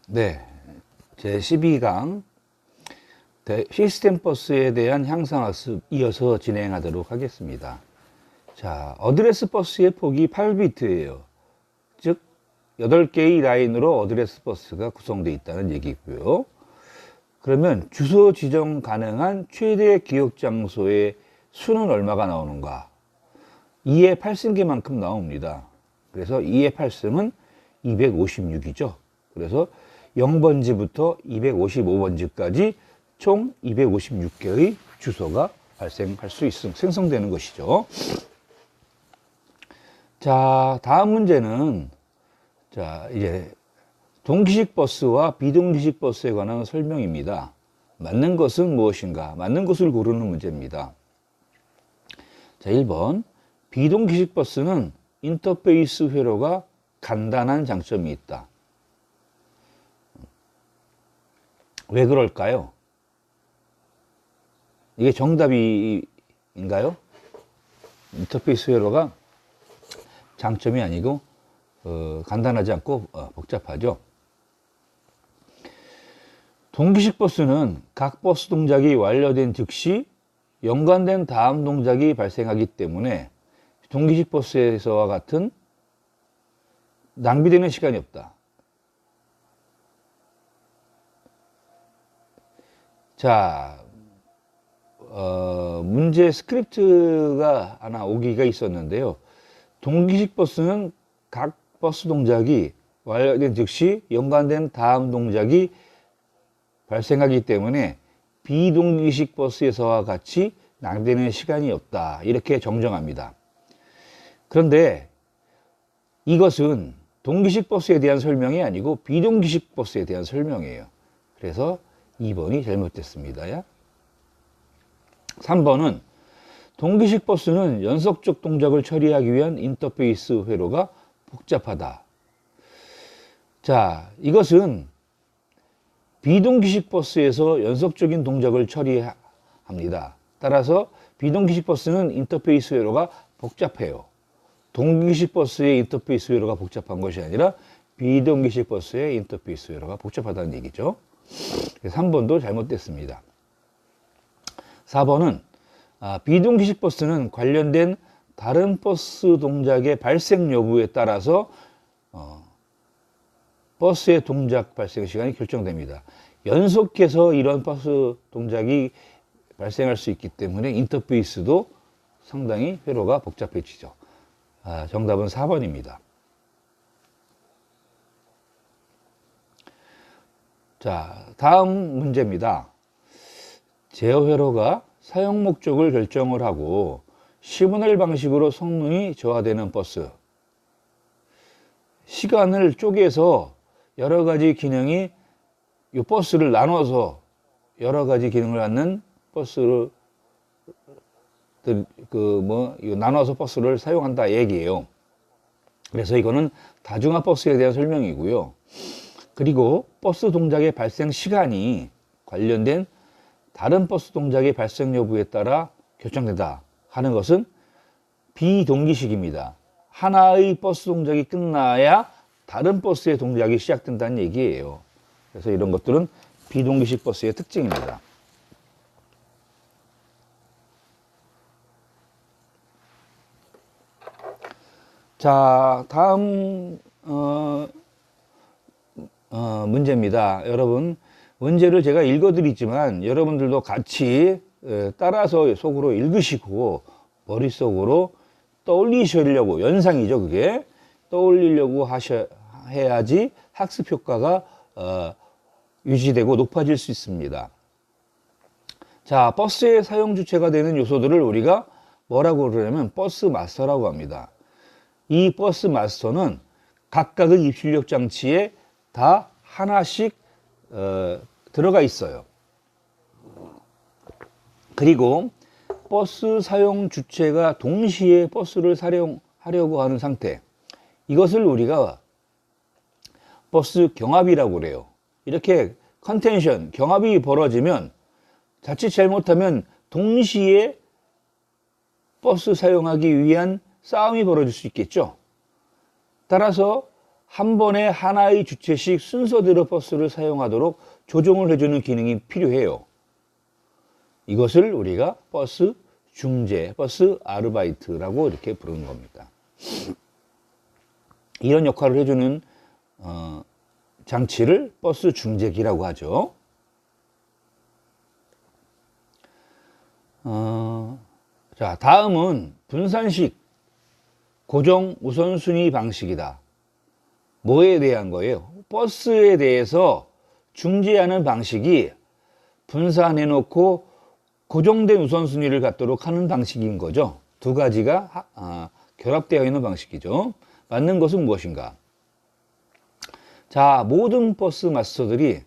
네, 제 12강 시스템 버스에 대한 향상학습 이어서 진행하도록 하겠습니다. 자, 어드레스 버스의 폭이 8비트예요. 즉 8개의 라인으로 어드레스 버스가 구성되어 있다는 얘기고요. 그러면 주소 지정 가능한 최대 기억 장소의 수는 얼마가 나오는가? 2의 8승계만큼 나옵니다. 그래서 2의 8승은 256이죠. 그래서 0번지부터 255번지까지 총 256개의 주소가 발생할 수 생성되는 것이죠. 자, 다음 문제는 이제 동기식 버스와 비동기식 버스에 관한 설명입니다. 맞는 것은 무엇인가? 맞는 것을 고르는 문제입니다. 자, 1번. 비동기식 버스는 인터페이스 회로가 간단한 장점이 있다. 왜 그럴까요? 이게 정답인가요? 인터페이스 회로가 장점이 아니고 간단하지 않고 복잡하죠. 동기식 버스는 각 버스 동작이 완료된 즉시 연관된 다음 동작이 발생하기 때문에 동기식 버스에서와 같은 낭비되는 시간이 없다. 자, 문제 스크립트가 하나 오기가 있었는데요. 동기식 버스는 각 버스 동작이 완료된 즉시 연관된 다음 동작이 발생하기 때문에 비동기식 버스에서와 같이 낭비되는 시간이 없다. 이렇게 정정합니다. 그런데 이것은 동기식 버스에 대한 설명이 아니고 비동기식 버스에 대한 설명이에요. 그래서 2번이 잘못됐습니다. 3번은 동기식 버스는 연속적 동작을 처리하기 위한 인터페이스 회로가 복잡하다. 자, 이것은 비동기식 버스에서 연속적인 동작을 처리합니다. 따라서 비동기식 버스는 인터페이스 회로가 복잡해요. 동기식 버스의 인터페이스 회로가 복잡한 것이 아니라 비동기식 버스의 인터페이스 회로가 복잡하다는 얘기죠. 3번도 잘못됐습니다. 4번은 비동기식 버스는 관련된 다른 버스 동작의 발생 여부에 따라서 버스의 동작 발생 시간이 결정됩니다. 연속해서 이런 버스 동작이 발생할 수 있기 때문에 인터페이스도 상당히 회로가 복잡해지죠. 정답은 4번입니다. 자, 다음 문제입니다. 제어 회로가 사용 목적을 결정을 하고 시그널 방식으로 성능이 저하되는 버스. 시간을 쪼개서 여러 가지 기능이 이 버스를 나눠서 여러 가지 기능을 갖는 버스를 나눠서 버스를 사용한다 얘기예요. 그래서 이거는 다중화 버스에 대한 설명이고요. 그리고 버스 동작의 발생 시간이 관련된 다른 버스 동작의 발생 여부에 따라 결정된다 하는 것은 비동기식입니다. 하나의 버스 동작이 끝나야 다른 버스의 동작이 시작된다는 얘기예요. 그래서 이런 것들은 비동기식 버스의 특징입니다. 자, 다음 문제입니다. 여러분, 문제를 제가 읽어드리지만 여러분들도 같이 따라서 속으로 읽으시고 머릿속으로 떠올리시려고, 연상이죠 그게, 떠올리려고 해야지 학습 효과가 유지되고 높아질 수 있습니다. 자, 버스의 사용 주체가 되는 요소들을 우리가 뭐라고 그러냐면 버스 마스터라고 합니다. 이 버스 마스터는 각각의 입출력 장치에 다 하나씩 들어가 있어요. 그리고 버스 사용 주체가 동시에 버스를 사용하려고 하는 상태, 이것을 우리가 버스 경합이라고 그래요. 이렇게 컨텐션, 경합이 벌어지면 자칫 잘못하면 동시에 버스 사용하기 위한 싸움이 벌어질 수 있겠죠. 따라서 한 번에 하나의 주체씩 순서대로 버스를 사용하도록 조정을 해주는 기능이 필요해요. 이것을 우리가 버스 중재, 버스 아르바이트라고 이렇게 부르는 겁니다. 이런 역할을 해주는 장치를 버스 중재기라고 하죠. 자, 다음은 분산식 고정 우선순위 방식이다. 뭐에 대한 거예요? 버스에 대해서 중재하는 방식이 분산해 놓고 고정된 우선순위를 갖도록 하는 방식인 거죠. 두 가지가 결합되어 있는 방식이죠. 맞는 것은 무엇인가? 자, 모든 버스 마스터들이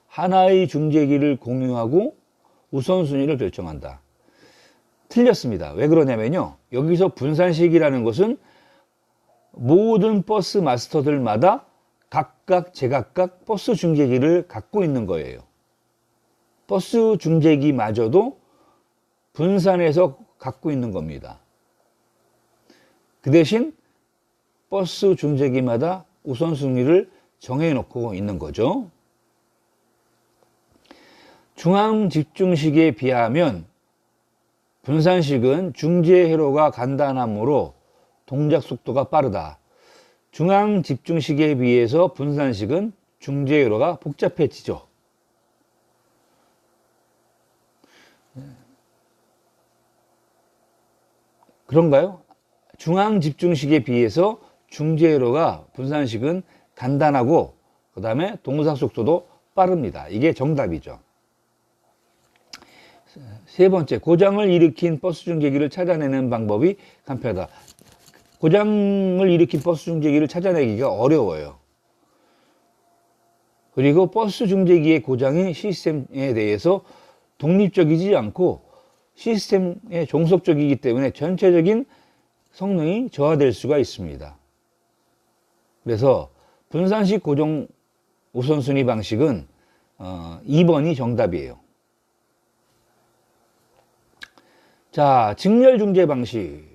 하나의 중재기를 공유하고 우선순위를 결정한다. 틀렸습니다. 왜 그러냐면요. 여기서 분산식이라는 것은 모든 버스 마스터들마다 각각 제각각 버스 중재기를 갖고 있는 거예요. 버스 중재기마저도 분산해서 갖고 있는 겁니다. 그 대신 버스 중재기마다 우선순위를 정해놓고 있는 거죠. 중앙 집중식에 비하면 분산식은 중재 회로가 간단하므로 동작 속도가 빠르다. 중앙 집중식에 비해서 분산식은 중재 회로가 복잡해지죠. 그런가요? 중앙 집중식에 비해서 중재 회로가 분산식은 간단하고 그 다음에 동작 속도도 빠릅니다. 이게 정답이죠. 세 번째, 고장을 일으킨 버스 중재기를 찾아내는 방법이 간편하다. 고장을 일으킨 버스 중재기를 찾아내기가 어려워요. 그리고 버스 중재기의 고장이 시스템에 대해서 독립적이지 않고 시스템에 종속적이기 때문에 전체적인 성능이 저하될 수가 있습니다. 그래서 분산식 고정 우선순위 방식은 2번이 정답이에요. 자, 직렬 중재 방식에서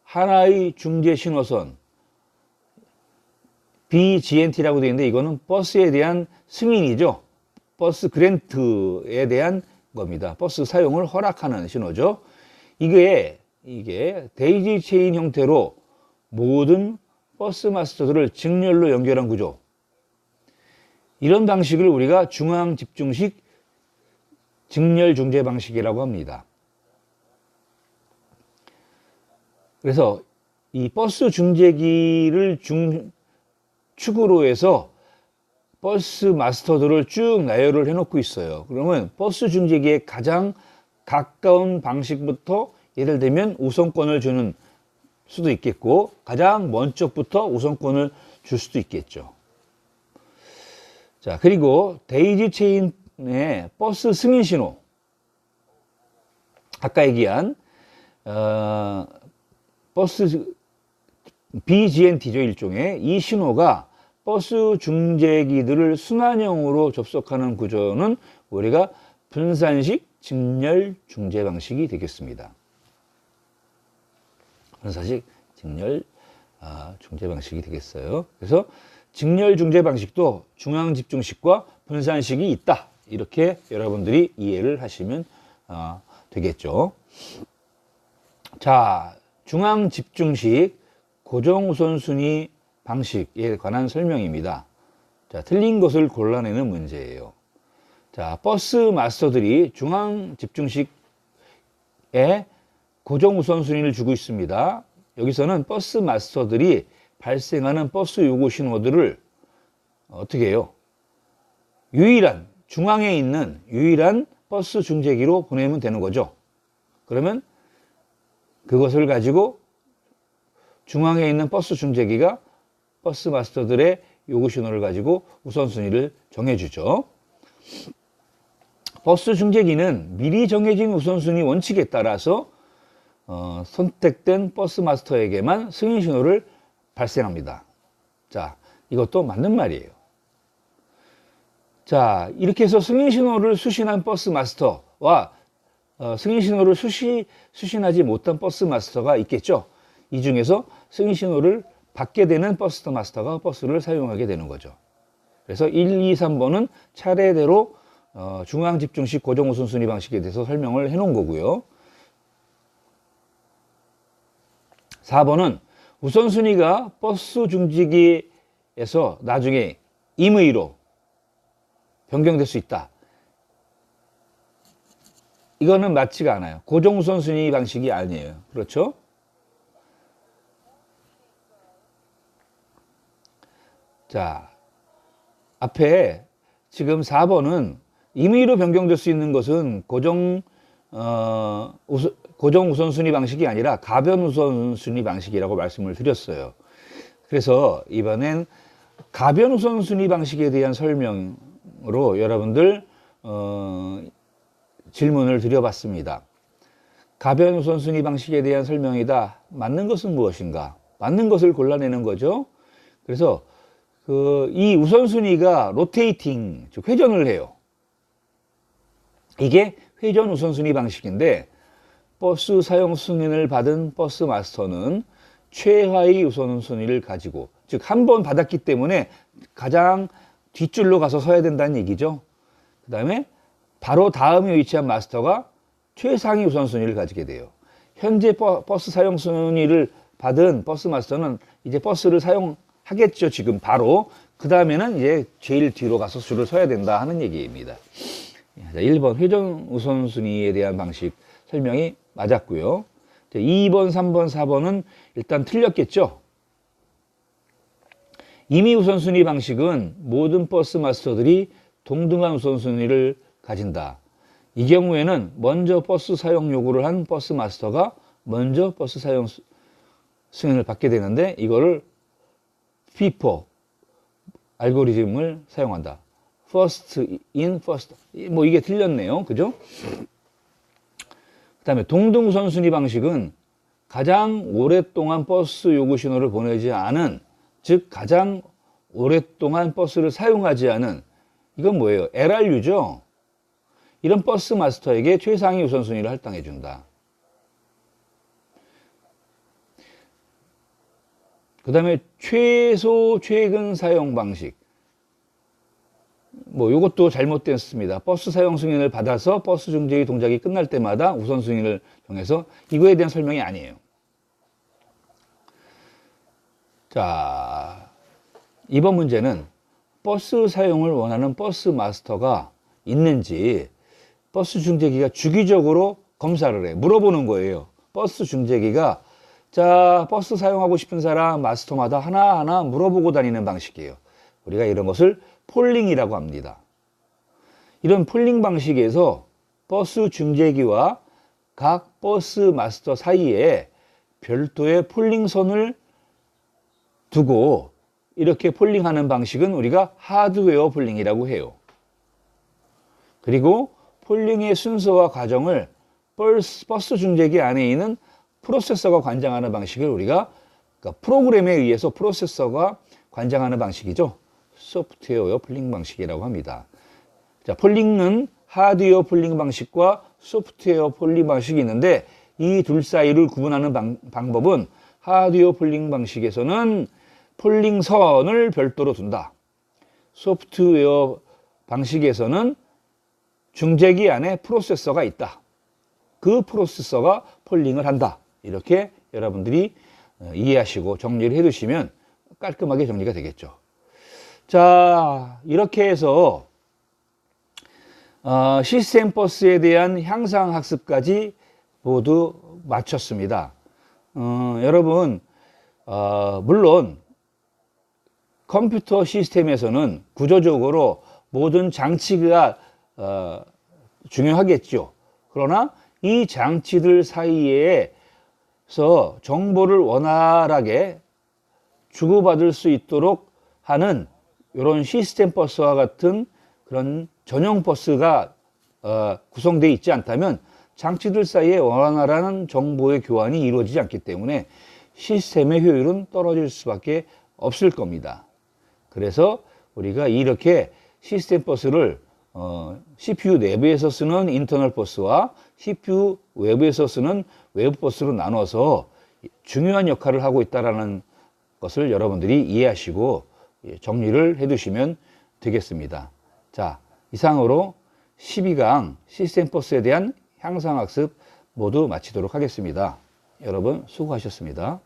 하나의 중재 신호선 BGNT라고 되어 있는데 이거는 버스에 대한 승인이죠. 버스 그랜트에 대한 겁니다. 버스 사용을 허락하는 신호죠. 이게 데이지 체인 형태로 모든 버스 마스터들을 직렬로 연결한 구조. 이런 방식을 우리가 중앙 집중식 직렬 중재 방식이라고 합니다. 그래서 이 버스 중재기를 축으로 해서 버스 마스터들을 쭉 나열을 해놓고 있어요. 그러면 버스 중재기에 가장 가까운 방식부터 예를 들면 우선권을 주는 수도 있겠고 가장 먼 쪽부터 우선권을 줄 수도 있겠죠. 자, 그리고 데이지 체인의 버스 승인 신호, 아까 얘기한 버스 BGNT죠, 일종의. 이 신호가 버스 중재기들을 순환형으로 접속하는 구조는 우리가 분산식 직렬 중재 방식이 되겠습니다. 분산식 직렬 중재 방식이 되겠어요. 그래서 직렬 중재 방식도 중앙 집중식과 분산식이 있다. 이렇게 여러분들이 이해를 하시면 되겠죠. 자, 중앙 집중식 고정 우선순위 방식에 관한 설명입니다. 자, 틀린 것을 골라내는 문제예요. 자, 버스 마스터들이 중앙 집중식에 고정 우선순위를 주고 있습니다. 여기서는 버스 마스터들이 발생하는 버스 요구 신호들을 어떻게 해요? 중앙에 있는 유일한 버스 중재기로 보내면 되는 거죠. 그러면 그것을 가지고 중앙에 있는 버스 중재기가 버스 마스터들의 요구 신호를 가지고 우선순위를 정해주죠. 버스 중재기는 미리 정해진 우선순위 원칙에 따라서 선택된 버스 마스터에게만 승인 신호를 발생합니다. 자, 이것도 맞는 말이에요. 자, 이렇게 해서 승인 신호를 수신한 버스 마스터와 승인 신호를 수신하지 못한 버스 마스터가 있겠죠. 이 중에서 승인 신호를 받게 되는 버스 마스터가 버스를 사용하게 되는 거죠. 그래서 1, 2, 3번은 차례대로 중앙 집중식 고정 우선순위 방식에 대해서 설명을 해 놓은 거고요. 4번은 우선순위가 버스 중지기에서 나중에 임의로 변경될 수 있다. 이거는 맞지가 않아요. 고정 우선순위 방식이 아니에요. 그렇죠? 자, 앞에 지금 4번은 임의로 변경될 수 있는 것은 고정 우선순위 방식이 아니라 가변 우선순위 방식이라고 말씀을 드렸어요. 그래서 이번엔 가변 우선순위 방식에 대한 설명으로 여러분들 질문을 드려봤습니다. 가변 우선순위 방식에 대한 설명이다. 맞는 것은 무엇인가? 맞는 것을 골라내는 거죠. 그래서 이 우선순위가 로테이팅, 즉 회전을 해요. 이게 회전 우선순위 방식인데 버스 사용 승인을 받은 버스 마스터는 최하위 우선순위를 가지고, 즉 한 번 받았기 때문에 가장 뒷줄로 가서 서야 된다는 얘기죠. 그 다음에 바로 다음에 위치한 마스터가 최상위 우선순위를 가지게 돼요. 현재 버스 사용 승인을 받은 버스 마스터는 이제 버스를 사용하겠죠. 지금 바로. 그 다음에는 이제 제일 뒤로 가서 줄을 서야 된다 하는 얘기입니다. 자, 1번 회전 우선순위에 대한 방식 설명이 맞았고요. 2번, 3번, 4번은 일단 틀렸겠죠. 임의 우선순위 방식은 모든 버스 마스터들이 동등한 우선순위를 가진다. 이 경우에는 먼저 버스 사용 요구를 한 버스 마스터가 먼저 버스 사용 승인을 받게 되는데 이거를 FIFO 알고리즘을 사용한다. First in, first. 뭐 이게 틀렸네요. 그죠? 그 다음에 동등 우선순위 방식은 가장 오랫동안 버스 요구 신호를 보내지 않은, 즉 가장 오랫동안 버스를 사용하지 않은, 이건 뭐예요? LRU죠? 이런 버스 마스터에게 최상위 우선순위를 할당해 준다. 그 다음에 최소 최근 사용 방식. 뭐 이것도 잘못됐습니다. 버스 사용 승인을 받아서 버스 중지의 동작이 끝날 때마다 우선순위를 정해서, 이거에 대한 설명이 아니에요. 자, 이번 문제는 버스 사용을 원하는 버스 마스터가 있는지 버스 중재기가 주기적으로 검사를 해. 물어보는 거예요. 버스 중재기가 자, 버스 사용하고 싶은 사람 마스터마다 하나하나 물어보고 다니는 방식이에요. 우리가 이런 것을 폴링이라고 합니다. 이런 폴링 방식에서 버스 중재기와 각 버스 마스터 사이에 별도의 폴링선을 두고 이렇게 폴링하는 방식은 우리가 하드웨어 폴링이라고 해요. 그리고 폴링의 순서와 과정을 버스 중재기 안에 있는 프로세서가 관장하는 방식을 우리가, 그러니까 프로그램에 의해서 프로세서가 관장하는 방식이죠. 소프트웨어 폴링 방식이라고 합니다. 자, 폴링은 하드웨어 폴링 방식과 소프트웨어 폴링 방식이 있는데 이 둘 사이를 구분하는 방법은 하드웨어 폴링 방식에서는 폴링선을 별도로 둔다. 소프트웨어 방식에서는 중재기 안에 프로세서가 있다. 그 프로세서가 폴링을 한다. 이렇게 여러분들이 이해하시고 정리를 해 두시면 깔끔하게 정리가 되겠죠. 자, 이렇게 해서 시스템 버스에 대한 향상 학습까지 모두 마쳤습니다. 여러분, 물론 컴퓨터 시스템에서는 구조적으로 모든 장치가 중요하겠죠. 그러나 이 장치들 사이에서 정보를 원활하게 주고받을 수 있도록 하는 이런 시스템 버스와 같은 그런 전용 버스가 구성되어 있지 않다면 장치들 사이에 원활한 정보의 교환이 이루어지지 않기 때문에 시스템의 효율은 떨어질 수밖에 없을 겁니다. 그래서 우리가 이렇게 시스템 버스를 CPU 내부에서 쓰는 인터널 버스와 CPU 외부에서 쓰는 외부 버스로 나눠서 중요한 역할을 하고 있다는 것을 여러분들이 이해하시고 정리를 해 두시면 되겠습니다. 자, 이상으로 12강 시스템 버스에 대한 향상학습 모두 마치도록 하겠습니다. 여러분 수고하셨습니다.